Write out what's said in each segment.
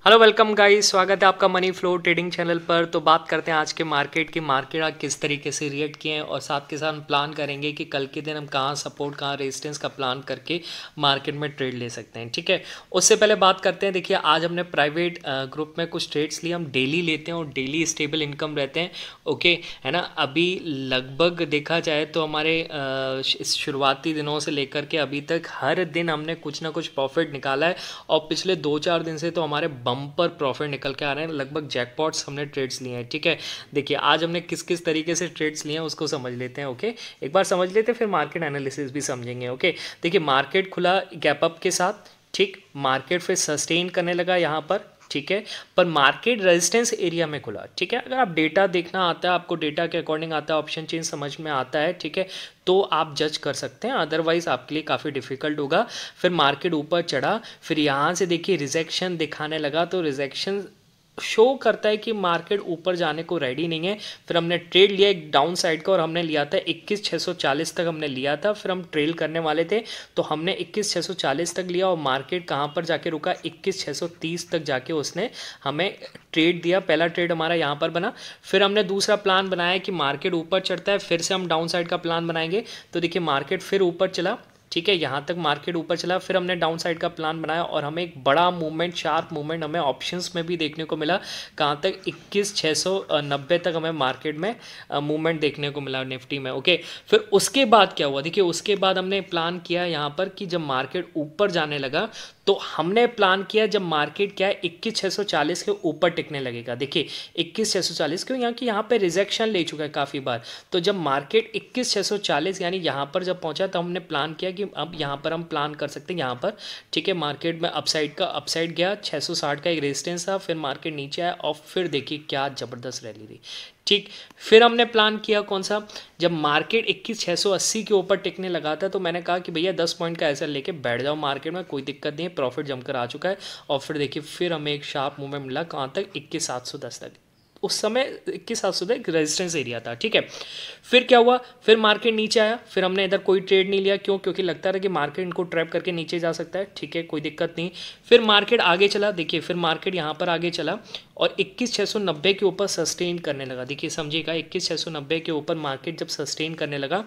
Hello welcome guys, स्वागत है आपका मनी फ्लो ट्रेडिंग चैनल पर। तो बात करते हैं आज के मार्केट की। मार्केट आज किस तरीके से रिएक्ट किए हैं और साथ के साथ हम प्लान करेंगे कि कल के दिन हम कहाँ सपोर्ट कहाँ रेजिस्टेंस का प्लान करके मार्केट में ट्रेड ले सकते हैं। ठीक है, उससे पहले बात करते हैं। देखिए, आज हमने प्राइवेट ग्रुप में कुछ ट्रेड्स लिए। हम डेली लेते हैं और डेली स्टेबल इनकम रहते हैं। ओके है ना। अभी लगभग देखा जाए तो हमारे इस शुरुआती दिनों से लेकर के अभी तक हर दिन हमने कुछ ना कुछ प्रॉफिट निकाला है और पिछले 2-4 दिन से तो हमारे बम्पर प्रॉफिट निकल के आ रहे हैं। लगभग जैकपॉट्स हमने ट्रेड्स लिए हैं। ठीक है, देखिए आज हमने किस किस तरीके से ट्रेड्स लिए हैं उसको समझ लेते हैं। ओके, एक बार समझ लेते हैं फिर मार्केट एनालिसिस भी समझेंगे। ओके, देखिए मार्केट खुला गैप अप के साथ। ठीक, मार्केट फिर सस्टेन करने लगा यहाँ पर। ठीक है, पर मार्केट रेजिस्टेंस एरिया में खुला। ठीक है, अगर आप डेटा देखना आता है, आपको डेटा के अकॉर्डिंग आता है, ऑप्शन चेंज समझ में आता है, ठीक है, तो आप जज कर सकते हैं। अदरवाइज आपके लिए काफ़ी डिफिकल्ट होगा। फिर मार्केट ऊपर चढ़ा, फिर यहाँ से देखिए रिजेक्शन दिखाने लगा, तो रिजेक्शन शो करता है कि मार्केट ऊपर जाने को रेडी नहीं है। फिर हमने ट्रेड लिया एक डाउन साइड का और हमने लिया था 21,640 तक हमने लिया था। फिर हम ट्रेल करने वाले थे तो हमने 21,640 तक लिया और मार्केट कहाँ पर जाके रुका, 21,630 तक जाके उसने हमें ट्रेड दिया। पहला ट्रेड हमारा यहाँ पर बना। फिर हमने दूसरा प्लान बनाया कि मार्केट ऊपर चढ़ता है, फिर से हम डाउन साइड का प्लान बनाएंगे। तो देखिए मार्केट फिर ऊपर चला। ठीक है, यहाँ तक मार्केट ऊपर चला। फिर हमने डाउन साइड का प्लान बनाया और हमें एक बड़ा मूवमेंट, शार्प मूवमेंट हमें ऑप्शंस में भी देखने को मिला। कहाँ तक, 21,690 तक हमें मार्केट में मूवमेंट देखने को मिला निफ्टी में। ओके, फिर उसके बाद क्या हुआ, देखिए उसके बाद हमने प्लान किया यहाँ पर कि जब मार्केट ऊपर जाने लगा तो हमने प्लान किया जब मार्केट क्या है 21,640 के ऊपर टिकने लगेगा। देखिए 21,640 क्यों, यहाँ की यहाँ पे रिजेक्शन ले चुका है काफ़ी बार। तो जब मार्केट 21,640 यानी यहाँ पर जब पहुँचा तो हमने प्लान किया कि अब यहाँ पर हम प्लान कर सकते हैं यहाँ पर। ठीक है, मार्केट में अपसाइड गया, 660 का एक रेजिस्टेंस था, फिर मार्केट नीचे आया और फिर देखिए क्या ज़बरदस्त रैली थी। ठीक, फिर हमने प्लान किया कौन सा, जब मार्केट 21,680 के ऊपर टिकने लगा था तो मैंने कहा कि भैया 10 पॉइंट का ऐसा लेके बैठ जाओ मार्केट में, कोई दिक्कत नहीं है, प्रॉफिट जमकर आ चुका है। और फिर देखिए फिर हमें एक शार्प मूवमेंट मिला कहाँ तक, 21,710 तक। उस समय 21,700 एक रेजिस्टेंस एरिया था। ठीक है, फिर क्या हुआ, फिर मार्केट नीचे आया। फिर हमने इधर कोई ट्रेड नहीं लिया, क्यों, क्योंकि लगता था कि मार्केट इनको ट्रैप करके नीचे जा सकता है। ठीक है, कोई दिक्कत नहीं। फिर मार्केट आगे चला। देखिए फिर मार्केट यहाँ पर आगे चला और 21,690 के ऊपर सस्टेन करने लगा। देखिए समझिएगा, 21,690 के ऊपर मार्केट जब सस्टेन करने लगा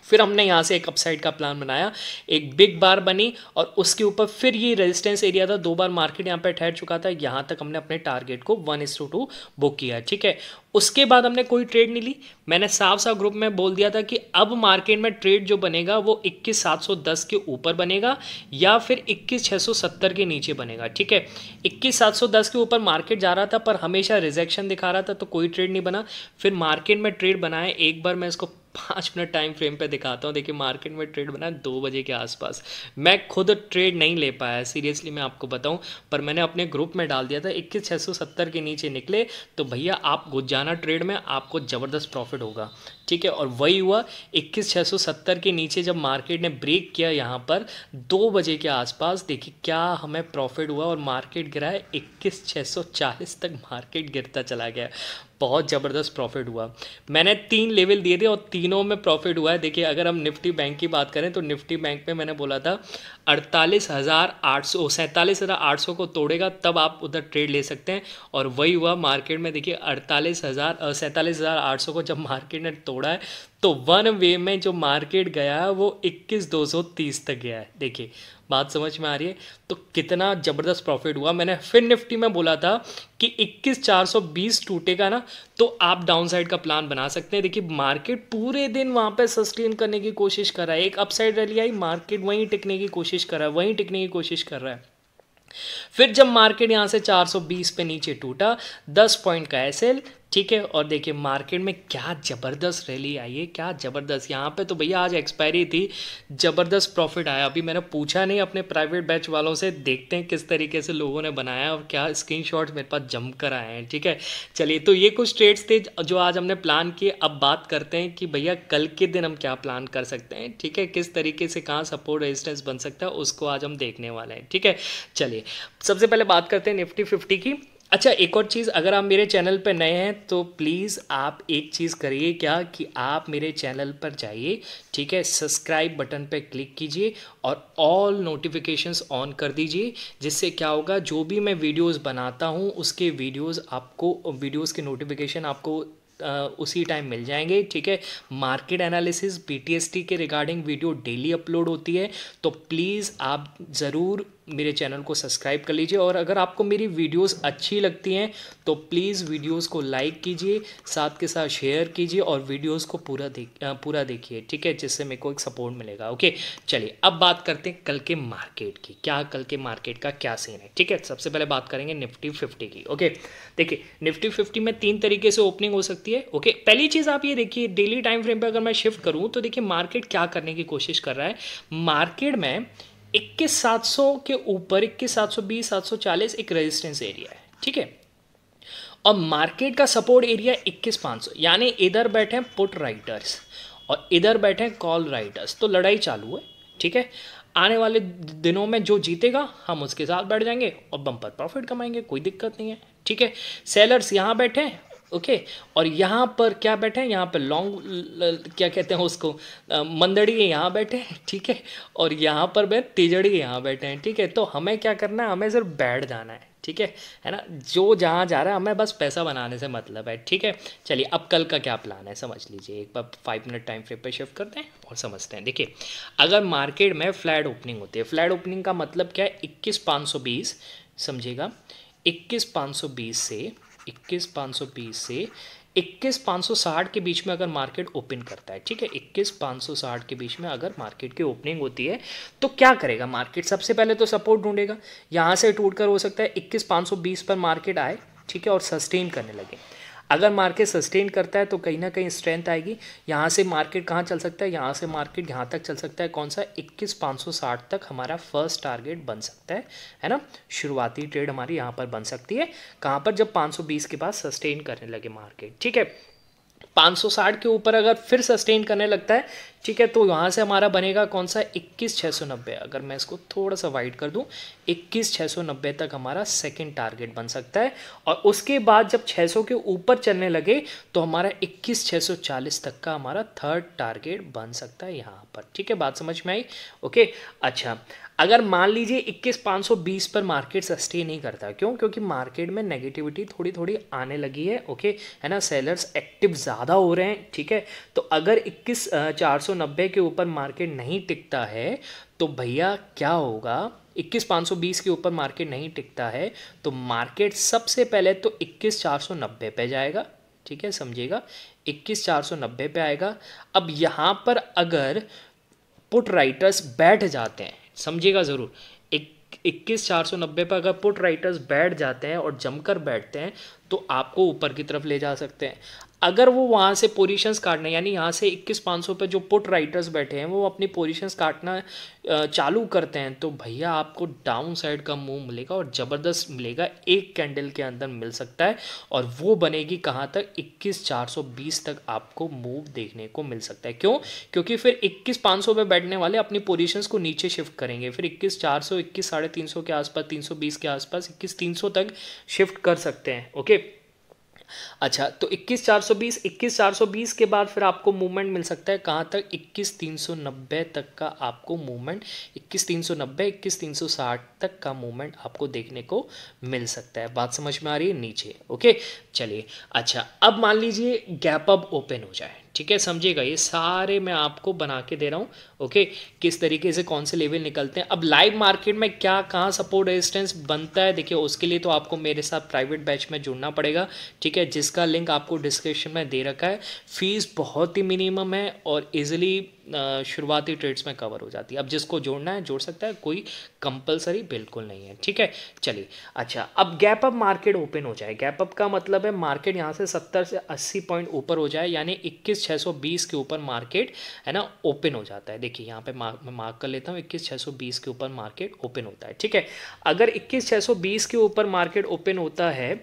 फिर हमने यहाँ से एक अपसाइड का प्लान बनाया, एक बिग बार बनी और उसके ऊपर फिर ये रेजिस्टेंस एरिया था। 2 बार मार्केट यहाँ पे ठहर चुका था, यहाँ तक हमने अपने टारगेट को 1:2 बुक किया। ठीक है, उसके बाद हमने कोई ट्रेड नहीं ली। मैंने साफ साफ ग्रुप में बोल दिया था कि अब मार्केट में ट्रेड जो बनेगा वो 21,710 के ऊपर बनेगा या फिर 21,670 के नीचे बनेगा। ठीक है, 21,710 के ऊपर मार्केट जा रहा था पर हमेशा रिजेक्शन दिखा रहा था तो कोई ट्रेड नहीं बना। फिर मार्केट में ट्रेड बनाया, एक बार मैं इसको 5 मिनट टाइम फ्रेम पे दिखाता हूँ। देखिए मार्केट में ट्रेड बना 2 बजे के आसपास। मैं खुद ट्रेड नहीं ले पाया सीरियसली, मैं आपको बताऊँ, पर मैंने अपने ग्रुप में डाल दिया था 21,670 के नीचे निकले तो भैया आप घुस जाना ट्रेड में, आपको ज़बरदस्त प्रॉफिट होगा। ठीक है, और वही हुआ। 21,670 के नीचे जब मार्केट ने ब्रेक किया यहाँ पर 2 बजे के आसपास, देखिए क्या हमें प्रॉफिट हुआ और मार्केट गिरा है 21,640 तक मार्केट गिरता चला गया। बहुत ज़बरदस्त प्रॉफिट हुआ। मैंने 3 लेवल दिए थे और तीनों में प्रॉफिट हुआ है। देखिए अगर हम निफ्टी बैंक की बात करें तो निफ्टी बैंक में मैंने बोला था 47,800 को तोड़ेगा तब आप उधर ट्रेड ले सकते हैं और वही हुआ। मार्केट में देखिए 47,800 को जब मार्केट ने तोड़ा है तो वन वे में जो मार्केट गया है वो 21,230 तक गया है। देखिए बात समझ में आ रही है, तो कितना ज़बरदस्त प्रॉफिट हुआ। मैंने फिर निफ्टी में बोला था कि 21,420 टूटेगा ना तो आप डाउन साइड का प्लान बना सकते हैं। देखिए मार्केट पूरे दिन वहाँ पे सस्टेन करने की कोशिश कर रहा है, एक अपसाइड रैली आई, मार्केट वहीं टिकने की कोशिश कर रहा है, वहीं टिकने की कोशिश कर रहा है। फिर जब मार्केट यहाँ से 420 पे नीचे टूटा, 10 पॉइंट का एसएल। ठीक है, और देखिए मार्केट में क्या ज़बरदस्त रैली आई है, क्या ज़बरदस्त। यहाँ पे तो भैया आज एक्सपायरी थी, ज़बरदस्त प्रॉफिट आया। अभी मैंने पूछा नहीं अपने प्राइवेट बैच वालों से, देखते हैं किस तरीके से लोगों ने बनाया और क्या स्क्रीनशॉट्स मेरे पास जमकर आए हैं। ठीक है, चलिए तो ये कुछ ट्रेड्स थे जो आज हमने प्लान किए। अब बात करते हैं कि भैया कल के दिन हम क्या प्लान कर सकते हैं। ठीक है, किस तरीके से कहाँ सपोर्ट रेजिस्टेंस बन सकता है उसको आज हम देखने वाले हैं। ठीक है, चलिए सबसे पहले बात करते हैं निफ्टी 50 की। अच्छा, एक और चीज़, अगर आप मेरे चैनल पर नए हैं तो प्लीज़ आप एक चीज़ करिए क्या कि आप मेरे चैनल पर जाइए, ठीक है, सब्सक्राइब बटन पे क्लिक कीजिए और ऑल नोटिफिकेशंस ऑन कर दीजिए। जिससे क्या होगा, जो भी मैं वीडियोस बनाता हूँ उसके वीडियोस के नोटिफिकेशन आपको उसी टाइम मिल जाएंगे, ठीक है। मार्केट एनालिसिस बीटीएसटी के रिगार्डिंग वीडियो डेली अपलोड होती है, तो प्लीज़ आप ज़रूर मेरे चैनल को सब्सक्राइब कर लीजिए। और अगर आपको मेरी वीडियोस अच्छी लगती हैं तो प्लीज़ वीडियोस को लाइक कीजिए, साथ के साथ शेयर कीजिए और वीडियोस को पूरा देखिए, ठीक है, जिससे मेरे को एक सपोर्ट मिलेगा। ओके, चलिए अब बात करते हैं कल के मार्केट की। कल के मार्केट का क्या सीन है, ठीक है। सबसे पहले बात करेंगे निफ्टी 50 की। ओके, देखिए निफ्टी 50 में 3 तरीके से ओपनिंग हो सकती है। ओके, पहली चीज़ आप ये देखिए, डेली टाइम फ्रेम पर अगर मैं शिफ्ट करूँ तो देखिए मार्केट क्या करने की कोशिश कर रहा है। मार्केट में 21,700 के ऊपर 21,720 740 एक रेजिस्टेंस एरिया है, ठीक है। और मार्केट का सपोर्ट एरिया 21,500, यानी इधर बैठे हैं पुट राइटर्स और इधर बैठे हैं कॉल राइटर्स, तो लड़ाई चालू है, ठीक है। आने वाले दिनों में जो जीतेगा हम उसके साथ बैठ जाएंगे और बम्पर प्रॉफिट कमाएंगे, कोई दिक्कत नहीं है, ठीक है। सेलर्स यहाँ बैठे हैं, ओके, और यहाँ पर क्या बैठे हैं, यहाँ पर लॉन्ग क्या कहते हैं उसको, मंदड़ी यहाँ बैठे हैं, ठीक है। और यहाँ पर तेजड़ी यहाँ बैठे हैं, ठीक है। तो हमें क्या करना है, हमें सिर्फ बैठ जाना है ना, है ना। जो जहाँ जा रहा है हमें बस पैसा बनाने से मतलब है, ठीक है। चलिए अब कल का क्या प्लान है समझ लीजिए, एक बार 5 मिनट टाइम फ्रेम पे शिफ्ट करते हैं और समझते हैं। देखिए अगर मार्केट में फ्लैट ओपनिंग होती है, फ्लैट ओपनिंग का मतलब क्या है, 21,520 समझिएगा, 21,520 से 21,560 के बीच में अगर मार्केट ओपन करता है, ठीक है, 21,560 के बीच में अगर मार्केट की ओपनिंग होती है तो क्या करेगा मार्केट, सबसे पहले तो सपोर्ट ढूंढेगा। यहाँ से टूटकर हो सकता है 21,520 पर मार्केट आए, ठीक है, और सस्टेन करने लगे। अगर मार्केट सस्टेन करता है तो कहीं ना कहीं स्ट्रेंथ आएगी। यहाँ से मार्केट कहाँ चल सकता है, यहाँ से मार्केट यहाँ तक चल सकता है, कौन सा, 21,560 तक हमारा फर्स्ट टारगेट बन सकता है ना। शुरुआती ट्रेड हमारी यहाँ पर बन सकती है, कहाँ पर, जब 520 के बाद सस्टेन करने लगे मार्केट, ठीक है। 560 के ऊपर अगर फिर सस्टेन करने लगता है, ठीक है, तो यहाँ से हमारा बनेगा कौन सा, 21,690। अगर मैं इसको थोड़ा सा वाइड कर दूँ, 21,690 तक हमारा सेकंड टारगेट बन सकता है। और उसके बाद जब 600 के ऊपर चलने लगे तो हमारा 21,640 तक का हमारा थर्ड टारगेट बन सकता है यहाँ पर, ठीक है। बात समझ में आई? ओके, अच्छा, अगर मान लीजिए 21,520 पर मार्केट सस्टेन नहीं करता, क्यों, क्योंकि मार्केट में नेगेटिविटी थोड़ी थोड़ी आने लगी है, ओके, है ना, सेलर्स एक्टिव ज़्यादा हो रहे हैं, ठीक है। तो अगर 21,490 के ऊपर मार्केट नहीं टिकता है तो भैया क्या होगा, 21,520 के ऊपर मार्केट नहीं टिकता है तो मार्केट सबसे पहले तो 21,490 पे जाएगा, ठीक है, समझिएगा, 21,490 पे आएगा। अब यहाँ पर अगर पुट राइटर्स बैठ जाते हैं, समझिएगा ज़रूर, 21,490 पर अगर पुट राइटर्स बैठ जाते हैं और जमकर बैठते हैं तो आपको ऊपर की तरफ ले जा सकते हैं। अगर वो वहाँ से पोजीशंस काटना, यानी यहाँ से 21,500 पे जो पुट राइटर्स बैठे हैं वो अपनी पोजीशंस काटना चालू करते हैं तो भैया आपको डाउन साइड का मूव मिलेगा और ज़बरदस्त मिलेगा, एक कैंडल के अंदर मिल सकता है। और वो बनेगी कहाँ तक, 21,420 तक आपको मूव देखने को मिल सकता है। क्यों, क्योंकि फिर 21,500 पे बैठने वाले अपनी पोजीशंस को नीचे शिफ्ट करेंगे, फिर 21,400 21,350 के आसपास, 320 के आसपास, 21,300 तक शिफ्ट कर सकते हैं, ओके। अच्छा, तो 21,420 के बाद फिर आपको मूवमेंट मिल सकता है कहाँ तक, 21,390 तक का आपको मूवमेंट, 21,390 21,360 तक का मूवमेंट आपको देखने को मिल सकता है। बात समझ में आ रही है, नीचे, ओके। चलिए, अच्छा, अब मान लीजिए गैप अप ओपन हो जाए, ठीक है, समझिएगा, ये सारे मैं आपको बना के दे रहा हूँ, ओके, किस तरीके से कौन से लेवल निकलते हैं। अब लाइव मार्केट में क्या कहाँ सपोर्ट रेजिस्टेंस बनता है, देखिए उसके लिए तो आपको मेरे साथ प्राइवेट बैच में जुड़ना पड़ेगा, ठीक है, जिसका लिंक आपको डिस्क्रिप्शन में दे रखा है। फीस बहुत ही मिनिमम है और इजीली शुरुआती ट्रेड्स में कवर हो जाती है। अब जिसको जोड़ना है जोड़ सकता है, कोई कंपलसरी बिल्कुल नहीं है, ठीक है। चलिए, अच्छा, अब गैप अप मार्केट ओपन हो जाए, गैप अप का मतलब है मार्केट यहाँ से 70 से 80 पॉइंट ऊपर हो जाए, यानी 21,620 के ऊपर मार्केट, है ना, ओपन हो जाता है। देखिए यहाँ पे मैं मार्क कर लेता हूँ, 21,620 के ऊपर मार्केट ओपन होता है, ठीक है। अगर 21,620 के ऊपर मार्केट ओपन होता है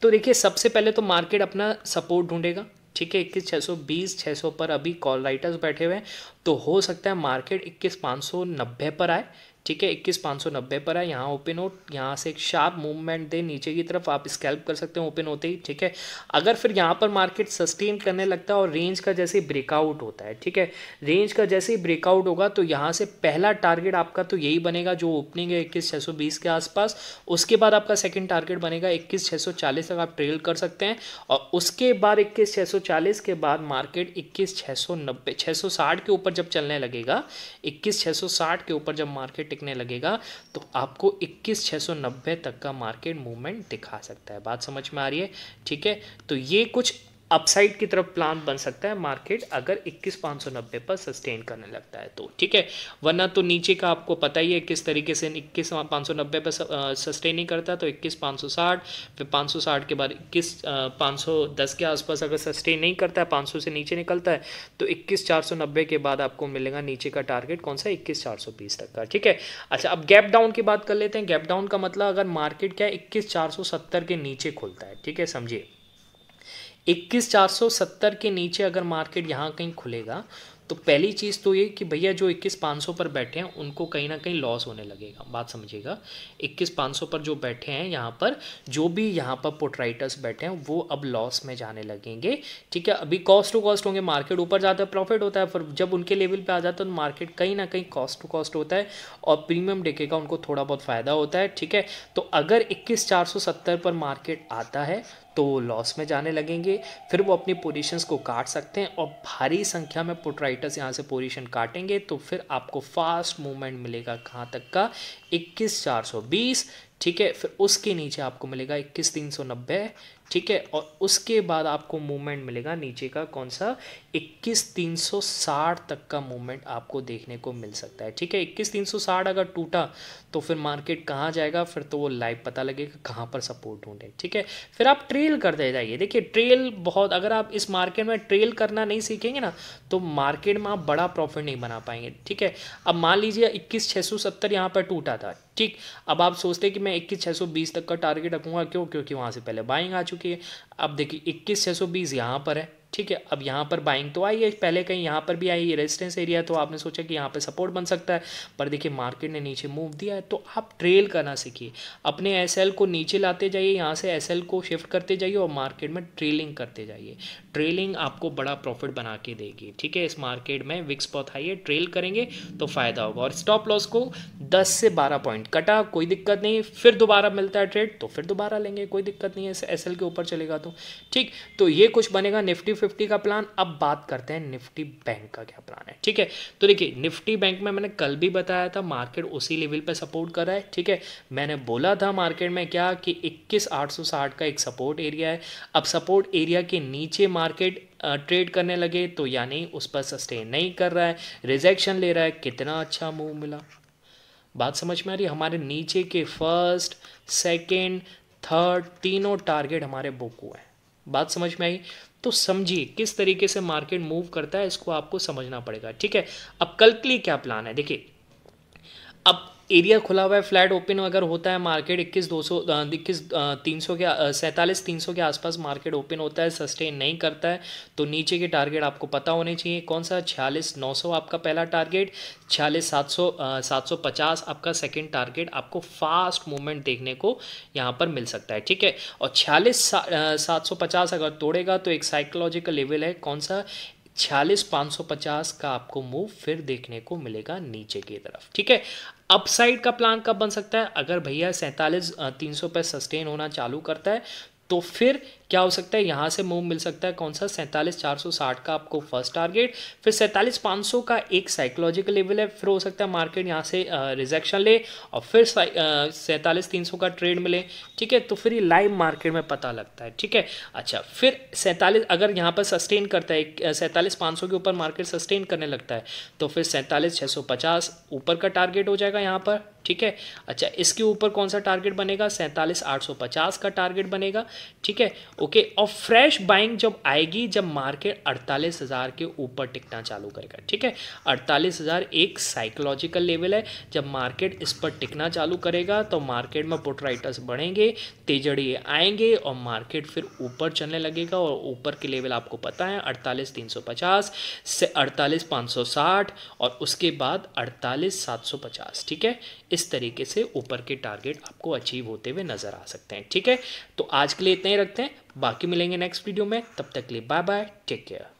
तो देखिए सबसे पहले तो मार्केट अपना सपोर्ट ढूंढेगा, ठीक है, 21,620 600 पर अभी कॉल राइटर्स बैठे हुए हैं, तो हो सकता है मार्केट 21,590 पर आए, ठीक है, 21,590 पर है, यहाँ ओपन हो, यहाँ से एक शार्प मूवमेंट दे नीचे की तरफ, आप स्कैल्प कर सकते हैं ओपन होते ही। ठीक है, अगर फिर यहाँ पर मार्केट सस्टेन करने लगता है और रेंज का जैसे ही ब्रेकआउट होता है, ठीक है, रेंज का जैसे ही ब्रेकआउट होगा तो यहाँ से पहला टारगेट आपका तो यही बनेगा जो ओपनिंग है 21,620 के आसपास। उसके बाद आपका सेकंड टारगेट बनेगा 21,640 तक आप ट्रेल कर सकते हैं, और उसके बाद 21,640 के बाद मार्केट 21,690 660 के ऊपर जब चलने लगेगा, 21,660 के ऊपर जब मार्केट टिकने लगेगा तो आपको 21,690 तक का मार्केट मूवमेंट दिखा सकता है। बात समझ में आ रही है? ठीक है, तो ये कुछ अपसाइड की तरफ प्लान बन सकता है मार्केट अगर 21,590 पर सस्टेन करने लगता है तो। ठीक है, वरना तो नीचे का आपको पता ही है किस तरीके से 21,590 पर सस्टेन नहीं करता, तो 21,560, फिर 560 के बाद 21,510 के आसपास अगर सस्टेन नहीं करता है, 500 से नीचे निकलता है, तो 21,490 के बाद आपको मिलेगा नीचे का टारगेट कौन सा, 21,420 तक का। ठीक है, अच्छा अब गैप डाउन की बात कर लेते हैं। गैप डाउन का मतलब अगर मार्केट क्या है 21,470 के नीचे खुलता है, ठीक है, समझिए 21,470 के नीचे अगर मार्केट यहाँ कहीं खुलेगा तो पहली चीज़ तो ये कि भैया जो 21,500 पर बैठे हैं उनको कहीं ना कहीं लॉस होने लगेगा। बात समझिएगा, 21,500 पर जो बैठे हैं यहाँ पर, जो भी यहाँ पर पुट राइटर्स बैठे हैं वो अब लॉस में जाने लगेंगे। ठीक है, अभी कॉस्ट टू कॉस्ट होंगे, मार्केट ऊपर जाता है प्रॉफिट होता है, फिर जब उनके लेवल पे आ जाता है तो मार्केट कहीं ना कहीं कॉस्ट टू कॉस्ट होता है और प्रीमियम डेके का उनको थोड़ा बहुत फ़ायदा होता है। ठीक है, तो अगर 21,470 पर मार्केट आता है तो वो लॉस में जाने लगेंगे, फिर वो अपनी पोजीशंस को काट सकते हैं और भारी संख्या में पुट राइटर्स यहाँ से पोजीशन काटेंगे तो फिर आपको फास्ट मूवमेंट मिलेगा कहाँ तक का, 21,420। ठीक है, फिर उसके नीचे आपको मिलेगा 21,390। ठीक है, और उसके बाद आपको मूवमेंट मिलेगा नीचे का कौन सा, 21,360 तक का मूवमेंट आपको देखने को मिल सकता है। ठीक है, 21,360 अगर टूटा तो फिर मार्केट कहाँ जाएगा, फिर तो वो लाइव पता लगेगा कहाँ पर सपोर्ट ढूंढे। ठीक है, फिर आप ट्रेल करते जाइए। देखिए ट्रेल बहुत, अगर आप इस मार्केट में ट्रेल करना नहीं सीखेंगे ना तो मार्केट में आप बड़ा प्रॉफिट नहीं बना पाएंगे। ठीक है, अब मान लीजिए 21,670 यहाँ पर टूटा था, ठीक, अब आप सोचते हैं कि मैं 21,620 तक का टारगेट रखूंगा, क्यों, क्योंकि वहाँ से पहले बाइंग आ चुकी है। अब देखिए 21,620 यहाँ पर है, ठीक है, अब यहाँ पर बाइंग तो आई है, पहले कहीं यहाँ पर भी आई है, रेजिस्टेंस एरिया, तो आपने सोचा कि यहाँ पे सपोर्ट बन सकता है, पर देखिए मार्केट ने नीचे मूव दिया है। तो आप ट्रेल करना सीखिए, अपने एसएल को नीचे लाते जाइए, यहाँ से एसएल को शिफ्ट करते जाइए और मार्केट में ट्रेलिंग करते जाइए। ट्रेलिंग आपको बड़ा प्रॉफिट बना के देगी। ठीक है, इस मार्केट में विक्स बहुत हाई है, ट्रेल करेंगे तो फायदा होगा। और स्टॉप लॉस को 10 से 12 पॉइंट कटा, कोई दिक्कत नहीं, फिर दोबारा मिलता है ट्रेड तो फिर दोबारा लेंगे, कोई दिक्कत नहीं है, एसएल के ऊपर चलेगा तो। ठीक, तो ये कुछ बनेगा निफ्टी 50 का प्लान। अब बात करते हैं निफ्टी बैंक का क्या प्लान है। ठीक है, तो देखिए निफ्टी बैंक में मैंने कल भी बताया था मार्केट उसी लेवल पे सपोर्ट कर रहा है। ठीक है, मैंने बोला था मार्केट में क्या कि 21,860 का एक सपोर्ट एरिया है। अब सपोर्ट एरिया के नीचे मार्केट ट्रेड करने लगे तो यानी उस पर सस्टेन नहीं कर रहा है, रिजेक्शन ले रहा है। कितना अच्छा मूव मिला, बात समझ में आ रही है? हमारे नीचे के फर्स्ट, सेकंड, थर्ड तीनों टारगेट हमारे बुक हुए हैं। बात समझ में आई? तो समझिए किस तरीके से मार्केट मूव करता है, इसको आपको समझना पड़ेगा। ठीक है, अब कल के लिए क्या प्लान है, देखिए अब एरिया खुला हुआ है, फ्लैट ओपन अगर होता है मार्केट 21,300 के 47,300 के आसपास मार्केट ओपन होता है, सस्टेन नहीं करता है तो नीचे के टारगेट आपको पता होने चाहिए। कौन सा, 46,900 आपका पहला टारगेट, 46,750 आपका सेकंड टारगेट। आपको फास्ट मूवमेंट देखने को यहाँ पर मिल सकता है। ठीक है, और 46,750 अगर तोड़ेगा तो एक साइकोलॉजिकल लेवल है, कौन सा, 46,550 का आपको मूव फिर देखने को मिलेगा नीचे की तरफ। ठीक है, अपसाइड का प्लान कब बन सकता है, अगर भैया 47,300 पर सस्टेन होना चालू करता है तो फिर क्या हो सकता है, यहाँ से मूव मिल सकता है कौन सा, 47,460 का आपको फर्स्ट टारगेट, फिर 47,500 का एक साइकोलॉजिकल लेवल है, फिर हो सकता है मार्केट यहाँ से रिजेक्शन ले और फिर 47,300 का ट्रेड मिले। ठीक है, तो फिर ये लाइव मार्केट में पता लगता है। ठीक है, अच्छा फिर 47 अगर यहाँ पर सस्टेन करता है, 47,500 के ऊपर मार्केट सस्टेन करने लगता है तो फिर 47,650 ऊपर का टारगेट हो जाएगा यहाँ पर। ठीक है, अच्छा इसके ऊपर कौन सा टारगेट बनेगा, 47,850 का टारगेट बनेगा। ठीक है, ओके, और फ्रेश बाइंग जब आएगी जब मार्केट 48,000 के ऊपर टिकना चालू करेगा। ठीक है, 48,000 एक साइकोलॉजिकल लेवल है, जब मार्केट इस पर टिकना चालू करेगा तो मार्केट में पुट राइटर्स बढ़ेंगे तेजड़ी आएंगे और मार्केट फिर ऊपर चलने लगेगा और ऊपर के लेवल आपको पता है 48,350 से 48,560 और उसके बाद 48,750। ठीक है, इस तरीके से ऊपर के टारगेट आपको अचीव होते हुए नज़र आ सकते हैं। ठीक है, तो आज के लिए इतना ही रखते हैं, बाकी मिलेंगे नेक्स्ट वीडियो में, तब तक के लिए बाय बाय, टेक केयर।